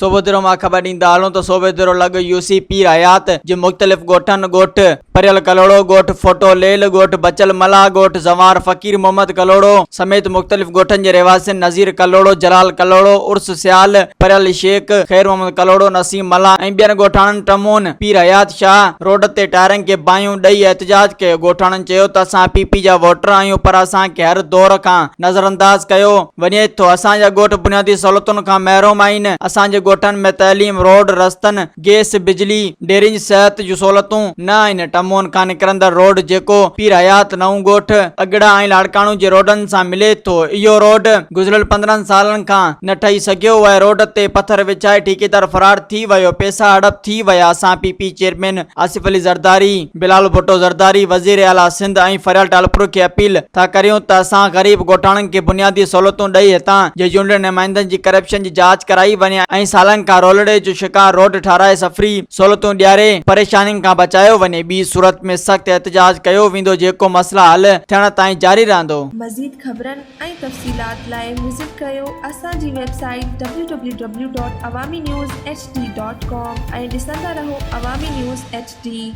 सोबेदिरो मां ख़बर ॾींदा हलूं त सोबेदिरो लॻ यूसी पीर हयात जे मुख़्तलिफ़ ॻोठनि ॻोठ परियल कलोड़ो ॻोठ फोटो लेल ॻोठ बचल मला ॻोठ ज़वार फ़कीर मोहम्मद कलोड़ो समेत मुख़्तलिफ़ ॻोठनि जे रहवासियुनि नज़ीर कलोड़ो जलाल कलोड़ो उर्स सियाल परियल शेख ख़ैर मोहम्मद कलोड़ो नसीम मला ऐं ॿियनि ॻोठाणनि टमोन पीर हयात शाह रोड ते टायरनि खे बायूं ॾेई एहतजाज कयो। ॻोठाणनि चयो त असां पीपी जा वोटर आहियूं पर असांखे हर दौर खां नज़रअंदाज कयो वञे थो। असांजा ॻोठ बुनियादी सहूलियतुनि खां महरूम आहिनि। असांजे ॻोठनि में तइलीम रोड रस्तनि गैस बिजली डेरिंग सिहत जूं सहूलियतूं न आहिनि। टमोन खां निकिरंदड़ रोड जेको पीर हयात नऊं ॻोठ अगड़ा ऐं लाड़काणू जे रोडनि सां मिले थो, इहो रोड गुज़िरियल 15 सालनि खां न ठही सघियो आहे। रोड ते पत्थर विछाए ठेकेदार फरार थी वियो, पैसा हड़प थी विया। असां पीपी चेयरमैन आसिफ अली ज़रदारी बिलाल भुट्टो ज़रदारी वज़ीर आला सिंध ऐं फरियाल टालपुर खे अपील था करियूं त असां ग़रीब ॻोठाणनि खे बुनियादी सहूलियतूं ॾेई हितां जे चूंडियल नुमाइंदनि जी करप्शन जी जांच कराई वञे ऐं सालनि खां रोलड़े जो शिकार रोड ठाराए सफ़री सहूलियतूं ॾियारे परेशानियुनि खां बचायो वञे। ॿी सूरत में सख़्त एहतजाज कयो वेंदो जेको मसला हल थियण ताईं जारी रहंदो। मज़ीद ख़बरनि ऐं तफ़सीलात लाइ विज़िट कयो असांजी वेबसाइट www.awamiNewsHD.com ऐं ॾिसंदा रहो अवामी न्यूज़ HD।